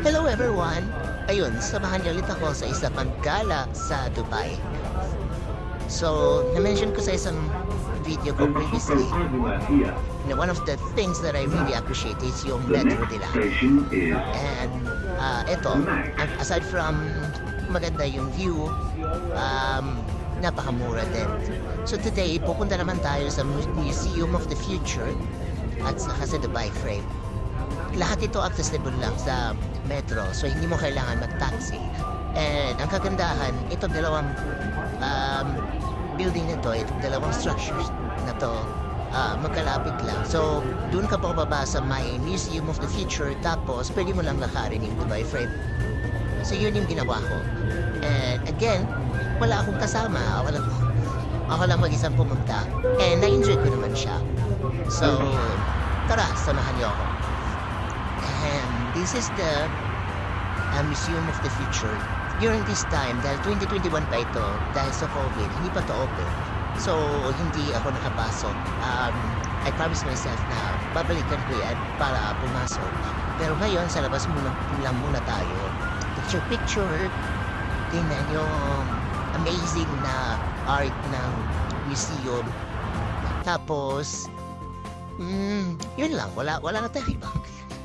Hello everyone! Ayun, samahan niyo ulit ako sa isa pang gala sa Dubai. So, na-mention ko sa isang video ko previously na one of the things that I really appreciate is yung metro nila. And ito, aside from maganda yung view, napakamura din. So today, pupunta naman tayo sa Museum of the Future at saka sa Dubai Frame. Lahat ito accessible lang sa metro, so hindi mo kailangan mag-taxi. And ang kagandahan, itong dalawang building na to, itong dalawang structures na to, magkalapit lang. So, doon ka pababa sa may Museum of the Future, tapos pwede mo lang lakarin yung Dubai Frame. So, yun yung ginawa ko. And again, wala akong kasama. Ako lang mag-isang pumunta. And na-enjoy ko naman siya. So, tara, samahan niyo ako. And this is the Museum of the Future. During this time, dahil 2021 pa ito, dahil sa COVID, hindi pa to open. So, hindi ako nakapasok. I promised myself na babalikan ko yan para pumasok. Pero ngayon, sa labas lang muna tayo. Picture, tingnan yung amazing na art ng museum. Tapos, yun lang. Wala na tayo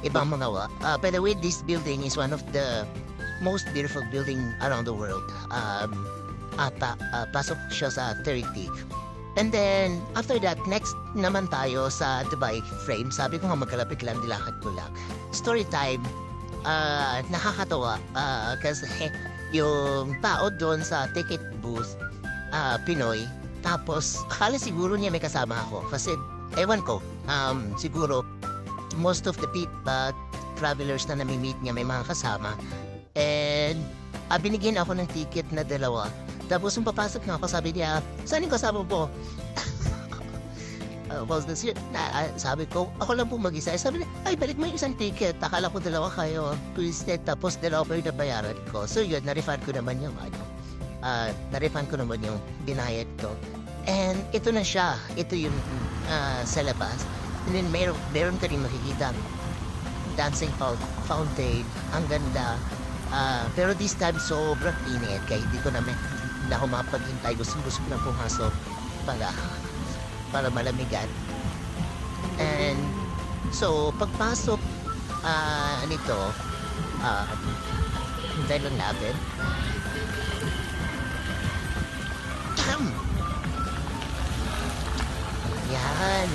ibang mga by the way, this building is one of the most beautiful building around the world. Pasok siya sa 30. And then, after that, next naman tayo sa Dubai Frame. Sabi ko nga magkalapit lang, dilakad ko lang. Story time, nakakatawa kasi yung tao doon sa ticket booth, Pinoy. Tapos, akala siguro niya may kasama ako. Kasi, ewan ko, siguro, most of the people, travelers na nami-meet niya may mga kasama. And binigyan ako ng ticket na 2. Tapos nung papasok na ako, sabi niya, saan yung kasama po? Sabi ko, ako lang po mag-isa. Sabi niya, ay balik mo yung isang ticket. Akala ko 2 kayo. Twisted, tapos 2 pa yung nabayaran ko. So yun, na-refund ko naman yung binayad ko. And ito na siya. Ito yung sa labas. And then meron ka rin makikita dancing fountain. Ang ganda. Pero this time sobrang init. Kaya hindi ko naman ako mapaghintay. Gusto ko na pumasok para malamigan. And so pagpasok nito, hintay lang natin. Yan.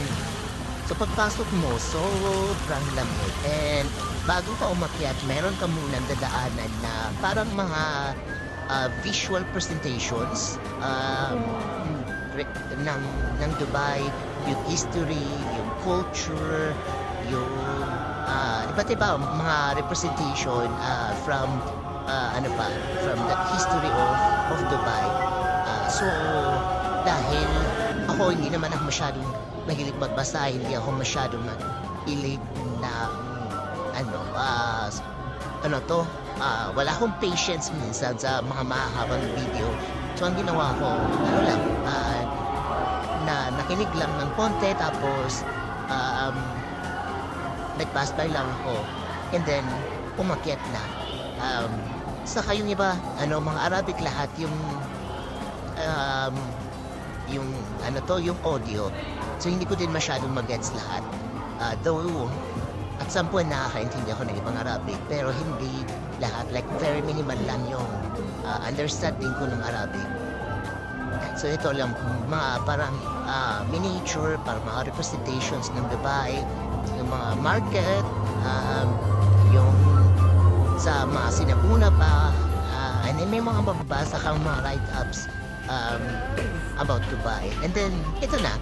So pagpasok mo, sobrang lamig. And bago ka umakyat, meron ka munang dadaanan na parang mga visual presentations ng Dubai, yung history, yung culture, yung iba't iba mga representation from the history of Dubai. So dahil ako hindi naman ako masyadong mahilig magbasa, hindi ako masyadong mahilig na wala akong patience minsan sa mga mahahabang video. So ang ginawa ko, nakinig lang ng konti, tapos nag-pass by lang ako, and then umakyat na. Saka yung iba, mga Arabic lahat, yung audio. So hindi ko din masyadong mag-gets lahat. Though at some point nakakaintindi ako ng ibang Arabic, pero hindi lahat. Like very minimal lang yung understanding ko ng Arabic. So ito lang, mga parang miniature, parang mga representations ng Dubai, yung mga market, yung sa mga sinapuna pa, and then may mga mababasa kang mga write-ups about Dubai. And then, ito na,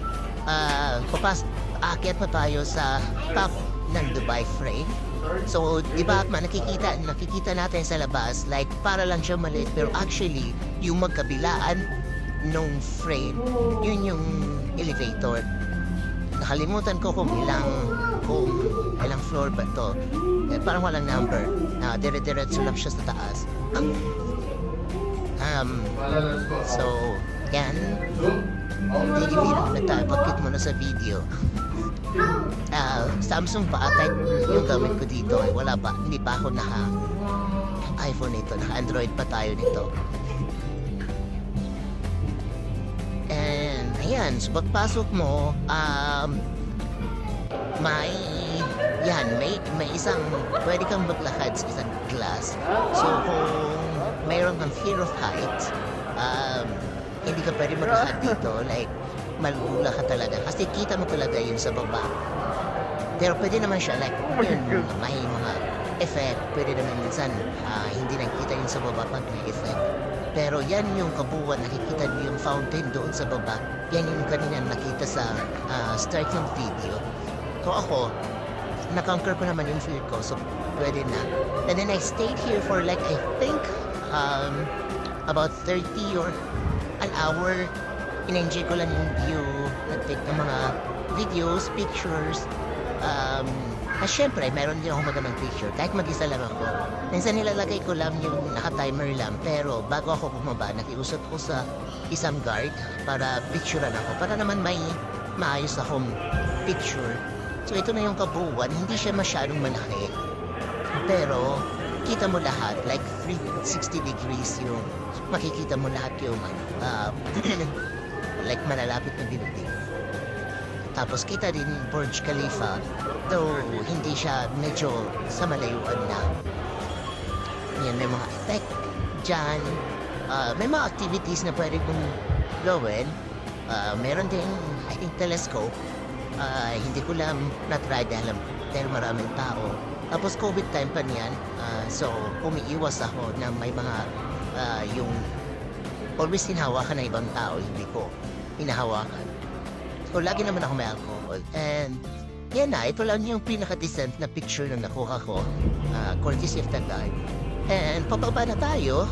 aakyat pa tayo sa top ng Dubai Frame. So, di ba, nakikita natin sa labas, like, para lang siya maliit, pero actually, yung magkabilaan nung frame, yun yung elevator. Nakalimutan ko kung ilang floor ba to. Parang walang number. Dire-diretso lang siya sa taas. So, yan. Hindi na tayo. Bakit mo na sa video. Samsung pa ata yung gamit ko dito. Wala pa, hindi pa ako naka-iPhone nito. Naka-Android pa tayo nito. And, ayan, so pagpasok mo, may isang, pwede kang maglakad sa isang glass. So, kung mayroon kang fear of heights, hindi ka pwede maglakad dito. Like, malula ka talaga. Kasi kita mo talaga yun sa baba. Pero pwede naman siya, like, yun, may mga effect. Pwede naman minsan, hindi nakikita yun sa baba pag may effect. Pero yan yung kabuuan, nakikita niyo yung fountain doon sa baba. Yan yung kanina nakita sa start ng video. So ako, na-conquer ko naman yung fear ko, so pwede na. And then I stayed here for like, I think, about 30 or an hour. In-enjoy ko lang yung view, nag-take ng mga videos, pictures. Syempre, meron din ako magandang picture. Kahit mag-isa lang ako. Minsan nilalagay ko lang yung naka-timer lang. Pero bago ako bumaba, nakiusap ko sa isang guard para picturean ako. Para naman may maayos akong picture. So ito na yung kabuuan. Hindi siya masyadong malaki. Pero kita mo lahat. Like 360 degrees yung makikita mo lahat yung like malalapit na building. Tapos kita din Burj Khalifa, though hindi siya medyo sa malayuan na. Yan, may mga effect dyan. May mga activities na pwede kong gawin. Meron din, I think, telescope. Hindi ko lang na-try dahil maraming tao. Tapos COVID time pa niyan. So, umiiwas ako na may mga yung always hinahawakan na ibang tao. Hindi ko hinahawakan. So, lagi naman ako may alcohol. And, yan na. Ito lang yung pinaka-decent na picture na nakuha ko. Courtesy of the guard. And, pababa na tayo.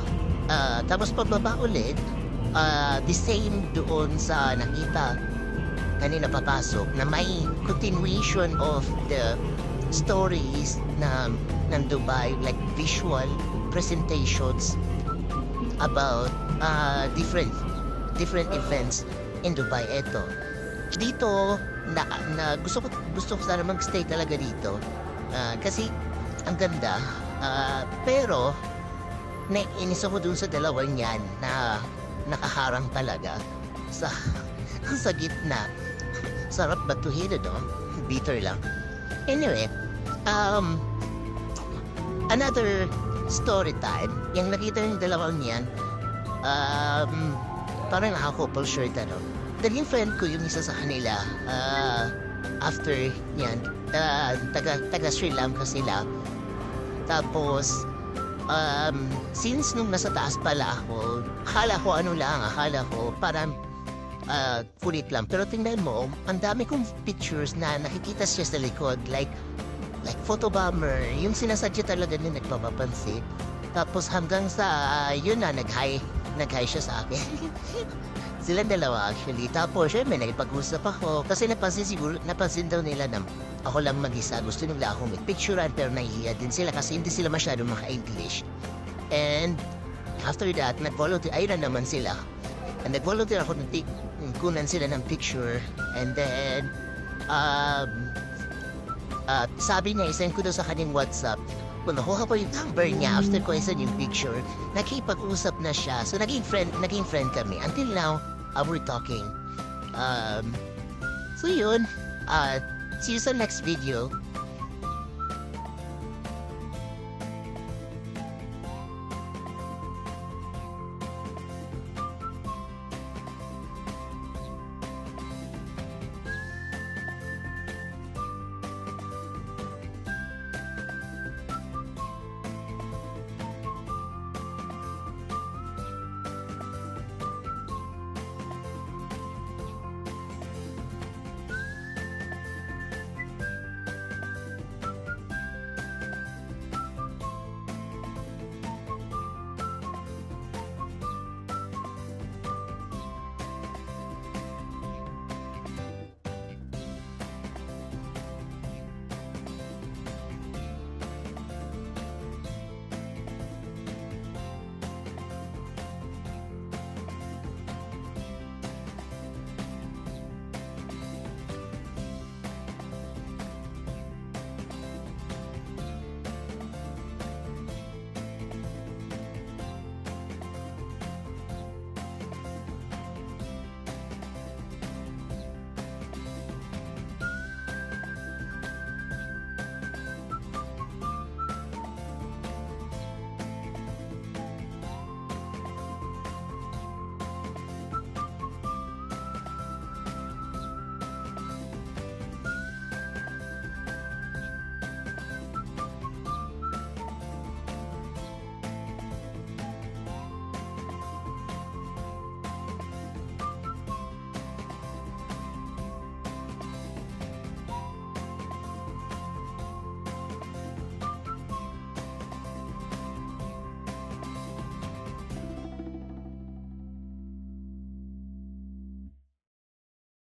Tapos pababa ulit. The same doon sa nakita kanina papasok na may continuation of the stories ng Dubai, like visual presentations about different events in Dubai. Ito. Dito, gusto ko sana mag-stay talaga dito. Kasi, ang ganda. Pero, naiinis ako dun sa dalawang yan na nakaharang talaga sa gitna. Sarap batuhin, no? Bitter lang. Anyway, another story time. Yung nakita yung dalawang yan, parang naka-couple shirt, ano? Naging friend ko yung isa sa kanila after yan, taga Sri Lanka sila. Tapos, since nung nasa taas pala ako, akala ko parang kulit lang. Pero tingnan mo, ang dami kong pictures na nakikita siya sa likod, like photobomber, yung sinasadya talaga na nagpapapansin. Tapos hanggang sa, yun na, nag-hi siya sa akin. Sila dalawa actually. Tapos syempre nakipag-usap ako kasi napansin daw nila na ako lang mag-isa. Gusto nila akong picturean pero nahihiya din sila kasi hindi sila masyadong maka-English. And after that, nag-volunteer. Ayun na naman sila. And nag-volunteer ako ng kunan sila ng picture. And then, sabi niya, isend ko daw sa kanyang WhatsApp. Kung nakuha ko yung number niya after ko isend yung picture, nakipag-usap na siya. So naging friend kami. Until now, we're talking. So yun, see you sa next video.